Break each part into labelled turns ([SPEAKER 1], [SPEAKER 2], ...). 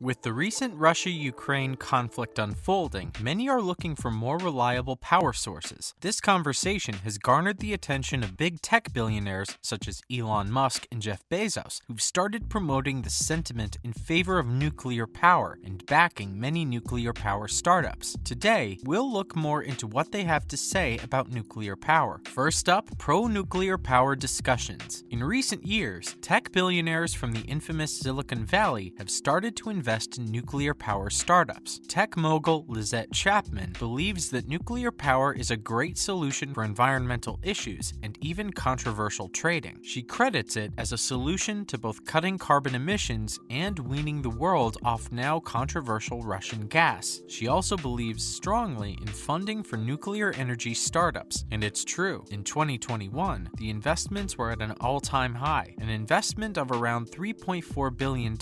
[SPEAKER 1] With the recent Russia-Ukraine conflict unfolding, many are looking for more reliable power sources. This conversation has garnered the attention of big tech billionaires such as Elon Musk and Jeff Bezos, who've started promoting the sentiment in favor of nuclear power and backing many nuclear power startups. Today, we'll look more into what they have to say about nuclear power. First up, pro-nuclear power discussions. In recent years, tech billionaires from the infamous Silicon Valley have started to invest in nuclear power startups. Tech mogul Lizette Chapman believes that nuclear power is a great solution for environmental issues and even controversial trading. She credits it as a solution to both cutting carbon emissions and weaning the world off now controversial Russian gas. She also believes strongly in funding for nuclear energy startups, and it's true. In 2021, the investments were at an all-time high. An investment of around $3.4 billion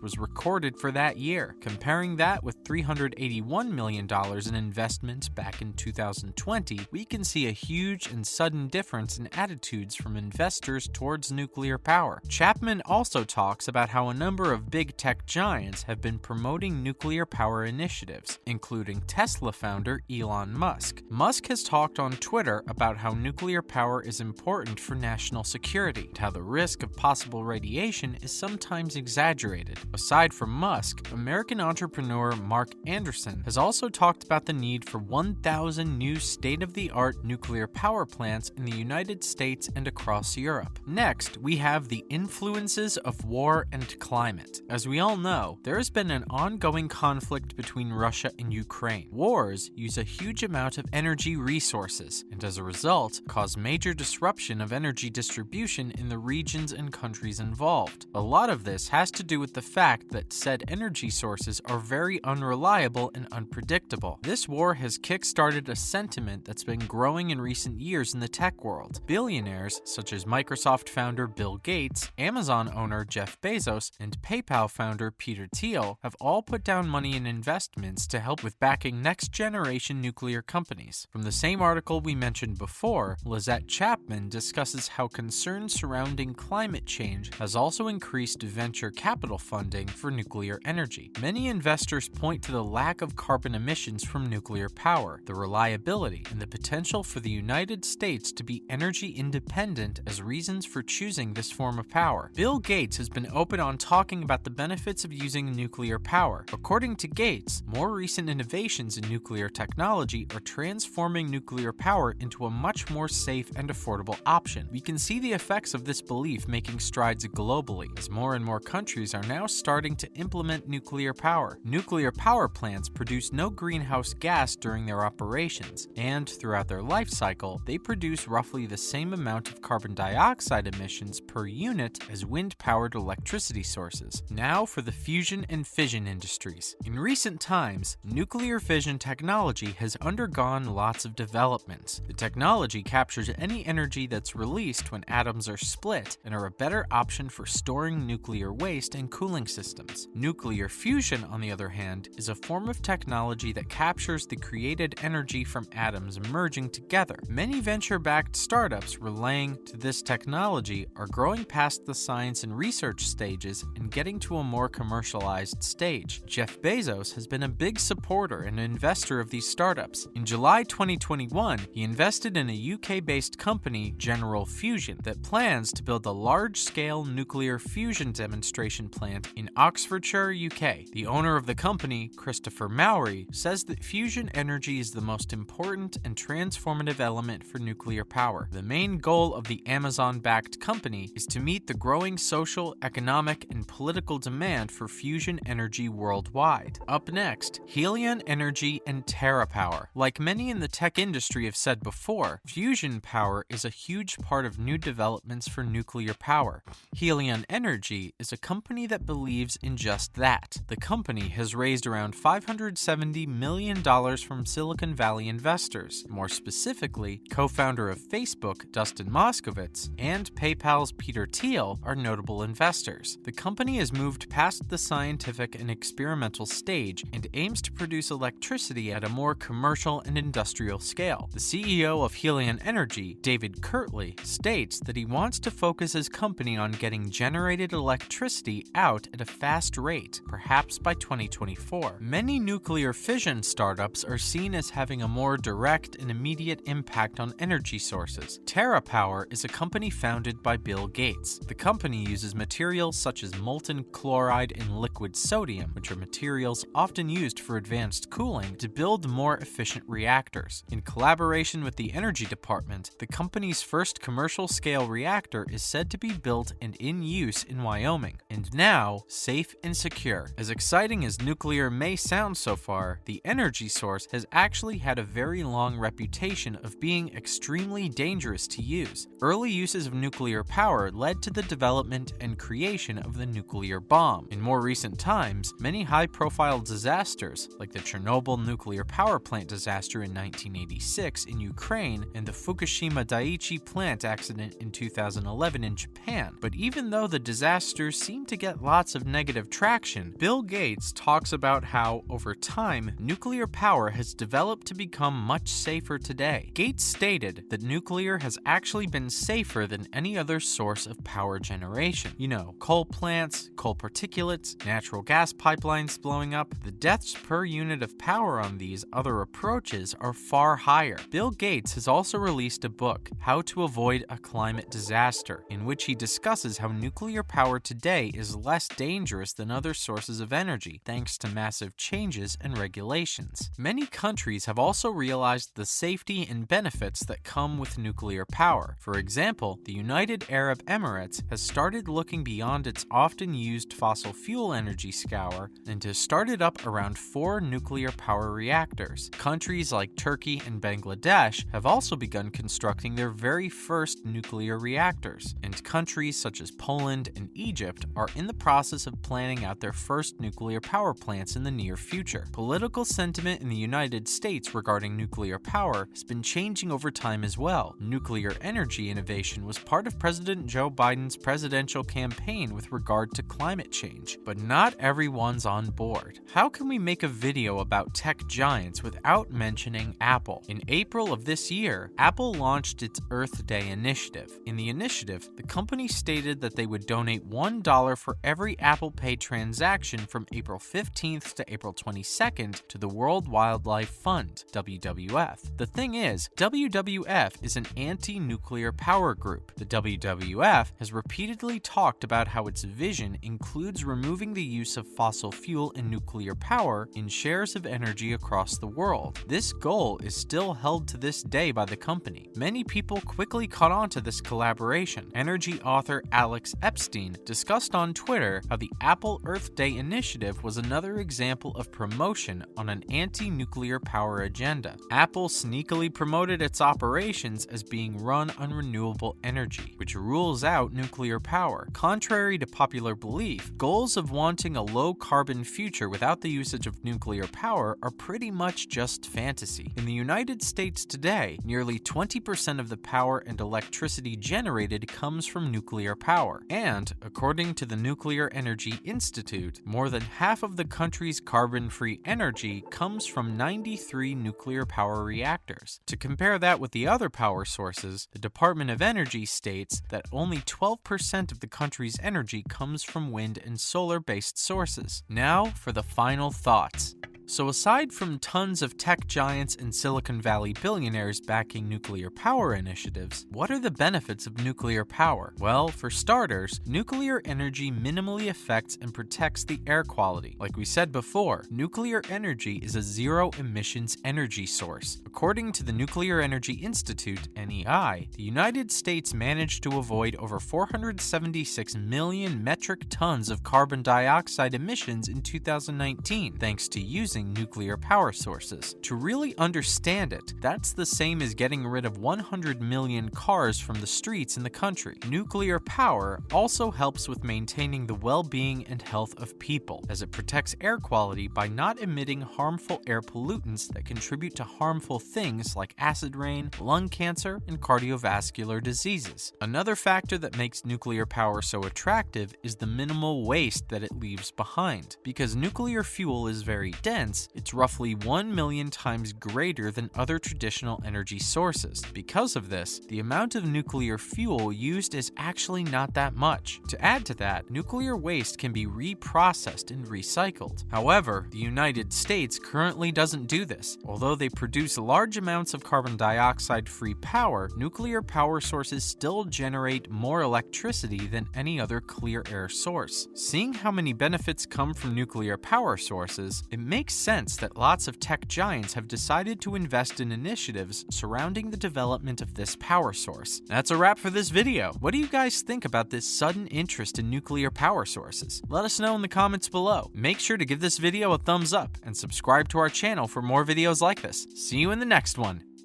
[SPEAKER 1] was recorded for that year. Comparing that with $381 million in investment back in 2020, we can see a huge and sudden difference in attitudes from investors towards nuclear power. Chapman also talks about how a number of big tech giants have been promoting nuclear power initiatives, including Tesla founder Elon Musk. Musk has talked on Twitter about how nuclear power is important for national security, and how the risk of possible radiation is sometimes exaggerated. Aside from Musk, American entrepreneur Mark Anderson has also talked about the need for 1,000 new state-of-the-art nuclear power plants in the United States and across Europe. Next, we have the influences of war and climate. As we all know, there has been an ongoing conflict between Russia and Ukraine. Wars use a huge amount of energy resources, and as a result, cause major disruption of energy distribution in the regions and countries involved. A lot of this has to do with the fact that said energy sources are very unreliable and unpredictable. This war has kick-started a sentiment that's been growing in recent years in the tech world. Billionaires such as Microsoft founder Bill Gates, Amazon owner Jeff Bezos, and PayPal founder Peter Thiel have all put down money in investments to help with backing next-generation nuclear companies. From the same article we mentioned before, Lizette Chapman discusses how concerns surrounding climate change has also increased venture capital funding for nuclear energy. Many investors point to the lack of carbon emissions from nuclear power, the reliability, and the potential for the United States to be energy independent as reasons for choosing this form of power. Bill Gates has been open on talking about the benefits of using nuclear power. According to Gates, more recent innovations in nuclear technology are transforming nuclear power into a much more safe and affordable option. We can see the effects of this belief making strides globally, as more and more countries are now starting to implement nuclear power. Nuclear power plants produce no greenhouse gas during their operations, and throughout their life cycle, they produce roughly the same amount of carbon dioxide emissions per unit as wind-powered electricity sources. Now for the fusion and fission industries. In recent times, nuclear fission technology has undergone lots of developments. The technology captures any energy that's released when atoms are split and are a better option for storing nuclear waste and cooling systems. Nuclear fusion, on the other hand, is a form of technology that captures the created energy from atoms merging together. Many venture-backed startups relaying to this technology are growing past the science and research stages and getting to a more commercialized stage. Jeff Bezos has been a big supporter and investor of these startups. In July 2021, he invested in a UK-based company, General Fusion, that plans to build a large-scale nuclear fusion demonstration plant in Oxfordshire, UK. The owner of the company, Christopher Mowry, says that fusion energy is the most important and transformative element for nuclear power. The main goal of the Amazon-backed company is to meet the growing social, economic, and political demand for fusion energy worldwide. Up next, Helion Energy and TerraPower. Like many in the tech industry have said before, fusion power is a huge part of new developments for nuclear power. Helion Energy is a company that believes in just that. The company has raised around $570 million from Silicon Valley investors. More specifically, co-founder of Facebook, Dustin Moskovitz, and PayPal's Peter Thiel are notable investors. The company has moved past the scientific and experimental stage and aims to produce electricity at a more commercial and industrial scale. The CEO of Helion Energy, David Kirtley, states that he wants to focus his company on getting generated electricity out at a fast rate 2028, perhaps by 2024. Many nuclear fission startups are seen as having a more direct and immediate impact on energy sources. TerraPower is a company founded by Bill Gates. The company uses materials such as molten chloride and liquid sodium, which are materials often used for advanced cooling, to build more efficient reactors. In collaboration with the Energy Department, the company's first commercial-scale reactor is said to be built and in use in Wyoming, and now safe and secure. As exciting as nuclear may sound so far, the energy source has actually had a very long reputation of being extremely dangerous to use. Early uses of nuclear power led to the development and creation of the nuclear bomb. In more recent times, many high-profile disasters, like the Chernobyl nuclear power plant disaster in 1986 in Ukraine and the Fukushima Daiichi plant accident in 2011 in Japan. But even though the disasters seem to get lots of negative traction, Bill Gates talks about how, over time, nuclear power has developed to become much safer today. Gates stated that nuclear has actually been safer than any other source of power generation. You know, coal plants, coal particulates, natural gas pipelines blowing up. The deaths per unit of power on these other approaches are far higher. Bill Gates has also released a book, How to Avoid a Climate Disaster, in which he discusses how nuclear power today is less dangerous than other sources of energy, thanks to massive changes and regulations. Many countries have also realized the safety and benefits that come with nuclear power. For example, the United Arab Emirates has started looking beyond its often used fossil fuel energy scour and has started up around 4 nuclear power reactors. Countries like Turkey and Bangladesh have also begun constructing their very first nuclear reactors, and countries such as Poland and Egypt are in the process of planning out their first nuclear power plants in the near future. Political sentiment in the United States regarding nuclear power has been changing over time as well. Nuclear energy innovation was part of President Joe Biden's presidential campaign with regard to climate change, but not everyone's on board. How can we make a video about tech giants without mentioning Apple? In April of this year, Apple launched its Earth Day initiative. In the initiative, the company stated that they would donate $1 for every Apple Pay transaction from April 15th to April 22nd to the World Wildlife Fund, WWF. The thing is, WWF is an anti-nuclear power group. The WWF has repeatedly talked about how its vision includes removing the use of fossil fuel and nuclear power in shares of energy across the world. This goal is still held to this day by the company. Many people quickly caught on to this collaboration. Energy author Alex Epstein discussed on Twitter how the Apple Earth Day initiative was another example of promotion on an anti-nuclear power agenda. Apple sneakily promoted its operations as being run on renewable energy, which rules out nuclear power. Contrary to popular belief, goals of wanting a low-carbon future without the usage of nuclear power are pretty much just fantasy. In the United States today, nearly 20% of the power and electricity generated comes from nuclear power, and, according to the Nuclear Energy Institute, more than half of the country's carbon-free energy comes from 93 nuclear power reactors. To compare that with the other power sources, the Department of Energy states that only 12% of the country's energy comes from wind and solar-based sources. Now for the final thoughts. So aside from tons of tech giants and Silicon Valley billionaires backing nuclear power initiatives, what are the benefits of nuclear power? Well, for starters, nuclear energy minimally affects and protects the air quality. Like we said before, nuclear energy is a zero-emissions energy source. According to the Nuclear Energy Institute, NEI, the United States managed to avoid over 476 million metric tons of carbon dioxide emissions in 2019, thanks to using nuclear power sources. To really understand it, that's the same as getting rid of 100 million cars from the streets in the country. Nuclear power also helps with maintaining the well-being and health of people, as it protects air quality by not emitting harmful air pollutants that contribute to harmful things like acid rain, lung cancer, and cardiovascular diseases. Another factor that makes nuclear power so attractive is the minimal waste that it leaves behind. Because nuclear fuel is very dense, sense, it's roughly 1 million times greater than other traditional energy sources. Because of this, the amount of nuclear fuel used is actually not that much. To add to that, nuclear waste can be reprocessed and recycled. However, the United States currently doesn't do this. Although they produce large amounts of carbon dioxide-free power, nuclear power sources still generate more electricity than any other clear air source. Seeing how many benefits come from nuclear power sources, it makes sense that lots of tech giants have decided to invest in initiatives surrounding the development of this power source. That's a wrap for this video. What do you guys think about this sudden interest in nuclear power sources? Let us know in the comments below. Make sure to give this video a thumbs up and subscribe to our channel for more videos like this. See you in the next one.